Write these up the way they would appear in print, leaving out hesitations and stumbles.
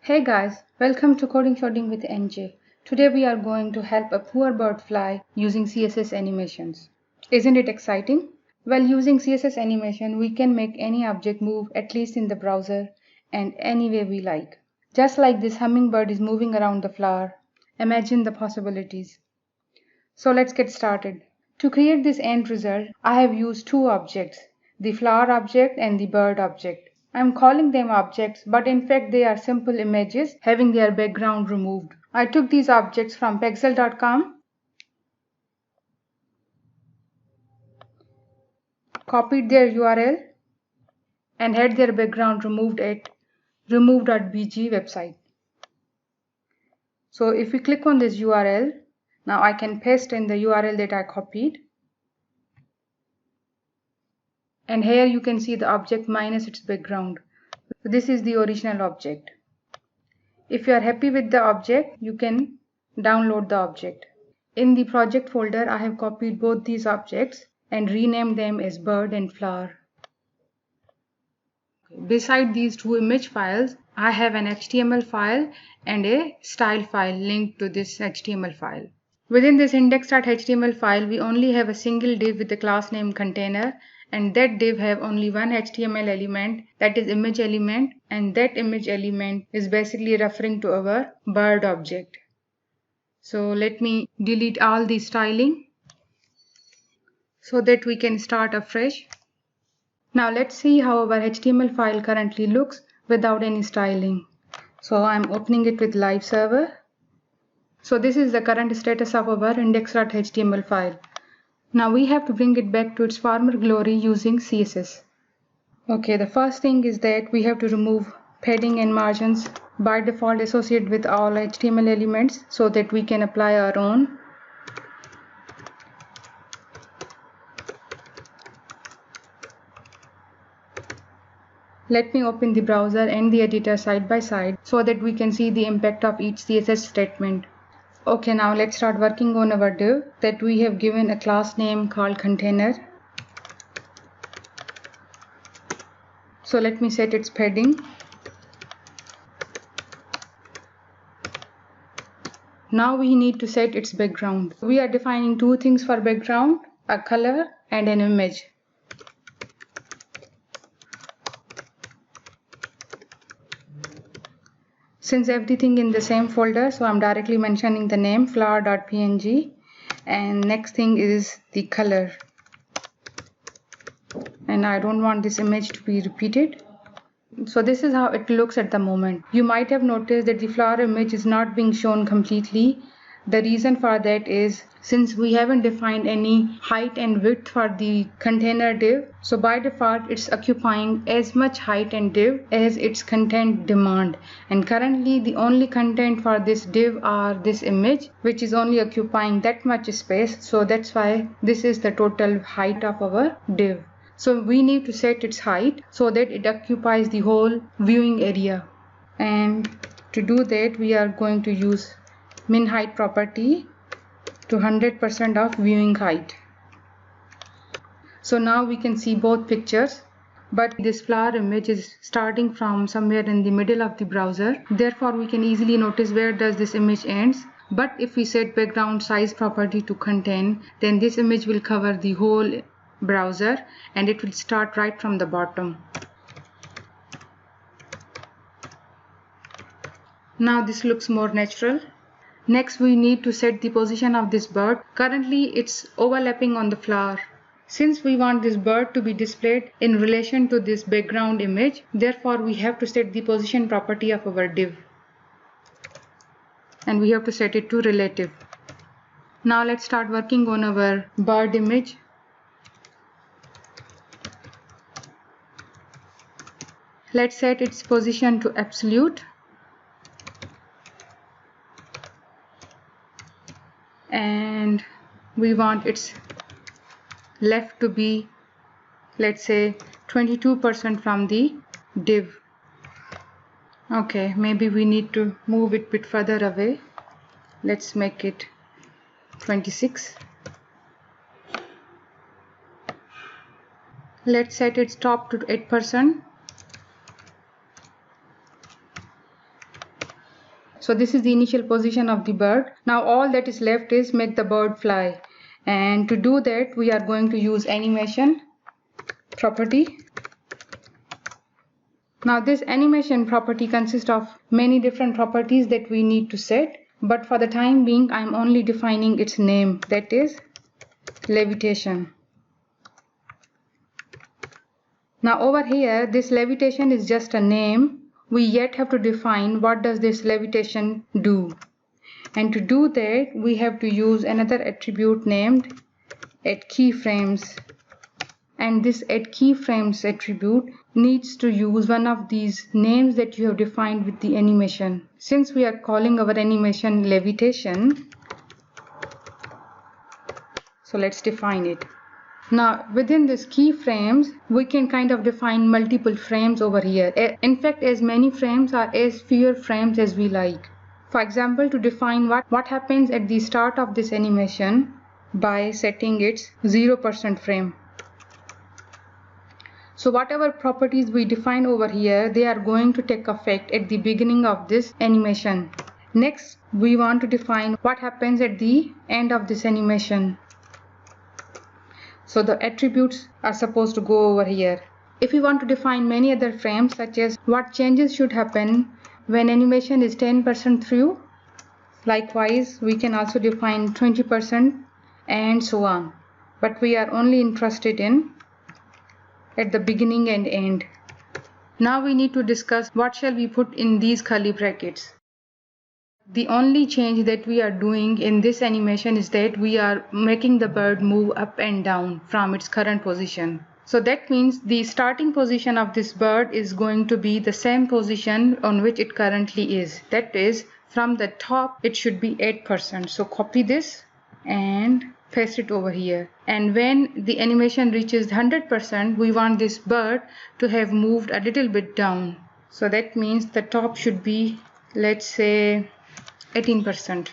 Hey guys, welcome to Coding Shorting with NJ. Today we are going to help a poor bird fly using CSS animations. Isn't it exciting? Well, using CSS animation, we can make any object move at least in the browser and any way we like. Just like this hummingbird is moving around the flower. Imagine the possibilities. So let's get started. To create this end result, I have used two objects, the flower object and the bird object. I'm calling them objects, but in fact they are simple images having their background removed. I took these objects from Pexel.com, copied their URL, and had their background removed at remove.bg website. So if we click on this URL, now I can paste in the URL that I copied. And here you can see the object minus its background. So this is the original object. If you are happy with the object, you can download the object. In the project folder, I have copied both these objects and renamed them as bird and flower. Beside these two image files, I have an HTML file and a style file linked to this HTML file. Within this index.html file, we only have a single div with the class name container, and that div have only one HTML element, that is image element, and that image element is basically referring to our bird object. So let me delete all the styling so that we can start afresh. Now let's see how our HTML file currently looks without any styling. So I'm opening it with live server. So this is the current status of our index.html file. Now we have to bring it back to its former glory using CSS. Okay, the first thing is that we have to remove padding and margins by default associated with all HTML elements so that we can apply our own. Let me open the browser and the editor side by side so that we can see the impact of each CSS statement. Okay, now let's start working on our div that we have given a class name called container. So let me set its padding. Now we need to set its background. We are defining two things for background, a color and an image. Since everything in the same folder, so I'm directly mentioning the name flower.png, and next thing is the color, and I don't want this image to be repeated. So this is how it looks at the moment. You might have noticed that the flower image is not being shown completely. The reason for that is since we haven't defined any height and width for the container div, so by default it's occupying as much height and div as its content demand, and currently the only content for this div are this image, which is only occupying that much space. So that's why this is the total height of our div. So we need to set its height so that it occupies the whole viewing area, and to do that we are going to use min height property to 100% of viewing height. So now we can see both pictures, but this flower image is starting from somewhere in the middle of the browser. Therefore we can easily notice where does this image ends. But if we set background size property to contain, then this image will cover the whole browser and it will start right from the bottom. Now this looks more natural. Next we need to set the position of this bird. Currently it's overlapping on the flower. Since we want this bird to be displayed in relation to this background image, therefore we have to set the position property of our div, and we have to set it to relative. Now let's start working on our bird image. Let's set its position to absolute, and we want its left to be, let's say, 22% from the div. Okay, maybe we need to move it a bit further away. Let's make it 26. Let's set its top to 8%. So this is the initial position of the bird. Now all that is left is make the bird fly. And to do that, we are going to use animation property. Now this animation property consists of many different properties that we need to set, but for the time being I'm only defining its name, that is levitation. Now over here, this levitation is just a name. We yet have to define what does this levitation do. And to do that, we have to use another attribute named @keyframes. And this @keyframes attribute needs to use one of these names that you have defined with the animation. Since we are calling our animation levitation, so let's define it. Now within this keyframes, we can kind of define multiple frames over here. In fact, as many frames or as fewer frames as we like. For example, to define what happens at the start of this animation by setting its 0% frame. So whatever properties we define over here, they are going to take effect at the beginning of this animation. Next, we want to define what happens at the end of this animation. So the attributes are supposed to go over here. If we want to define many other frames, such as what changes should happen when animation is 10% through, likewise we can also define 20% and so on. But we are only interested in at the beginning and end. Now we need to discuss what shall we put in these curly brackets. The only change that we are doing in this animation is that we are making the bird move up and down from its current position. So that means the starting position of this bird is going to be the same position on which it currently is. That is, from the top it should be 8%. So copy this and paste it over here. And when the animation reaches 100%, we want this bird to have moved a little bit down. So that means the top should be, let's say, 18%.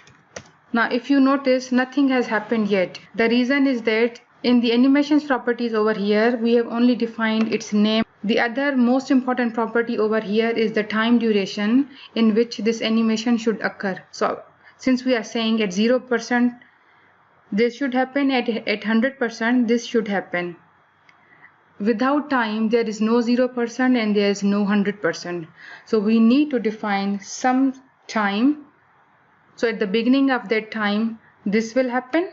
Now if you notice, nothing has happened yet. The reason is that in the animations properties over here, we have only defined its name. The other most important property over here is the time duration in which this animation should occur. So since we are saying at 0% this should happen, at 100% this should happen. Without time, there is no 0% and there is no 100%. So we need to define some time. So at the beginning of that time, this will happen,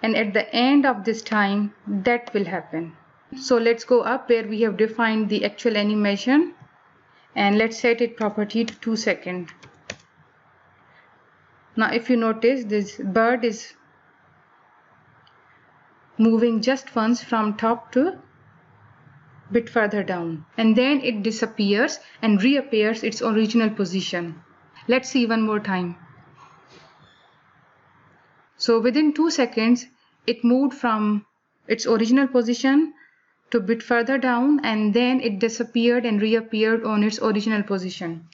and at the end of this time, that will happen. So let's go up where we have defined the actual animation, and let's set its property to 2 seconds. Now if you notice, this bird is moving just once from top to bit further down, and then it disappears and reappears its original position. Let's see one more time. So within 2 seconds, it moved from its original position to a bit further down, and then it disappeared and reappeared on its original position.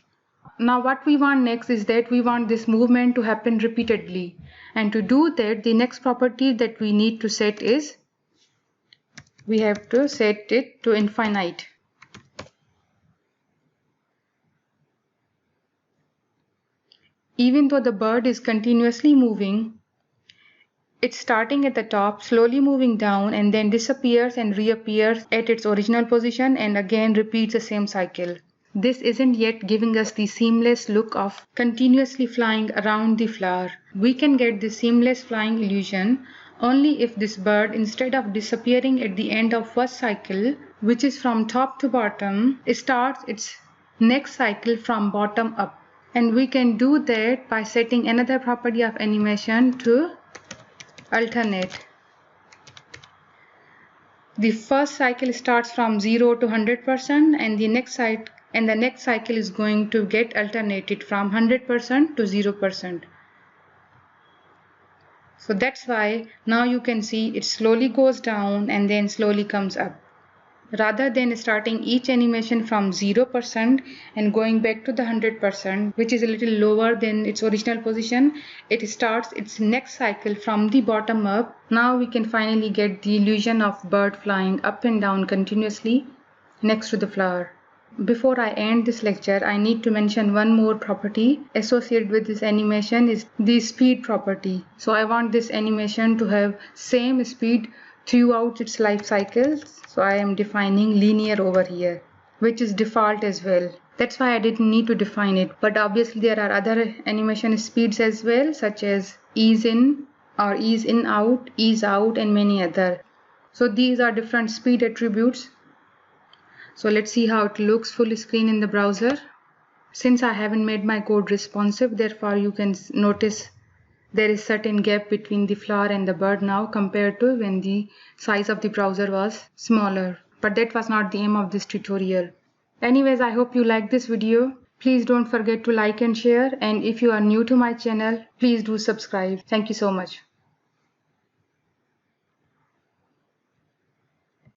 Now what we want next is that we want this movement to happen repeatedly. And to do that, the next property that we need to set is, we have to set it to infinite. Even though the bird is continuously moving, it's starting at the top, slowly moving down, and then disappears and reappears at its original position and again repeats the same cycle. This isn't yet giving us the seamless look of continuously flying around the flower. We can get the seamless flying illusion only if this bird, instead of disappearing at the end of first cycle, which is from top to bottom, starts its next cycle from bottom up. And we can do that by setting another property of animation to alternate. The first cycle starts from 0 to 100%, and the next cycle is going to get alternated from 100% to 0%. So that's why now you can see it slowly goes down and then slowly comes up. Rather than starting each animation from 0% and going back to the 100%, which is a little lower than its original position, it starts its next cycle from the bottom up. Now we can finally get the illusion of bird flying up and down continuously next to the flower. Before I end this lecture, I need to mention one more property associated with this animation is the speed property. So I want this animation to have same speed throughout its life cycle. So I am defining linear over here, which is default as well. That's why I didn't need to define it. But obviously there are other animation speeds as well, such as ease in or ease in out, ease out, and many other. So these are different speed attributes. So let's see how it looks full screen in the browser. Since I haven't made my code responsive, therefore you can notice there is certain gap between the flower and the bird now compared to when the size of the browser was smaller. But that was not the aim of this tutorial. Anyways, I hope you liked this video. Please don't forget to like and share, and if you are new to my channel, please do subscribe. Thank you so much.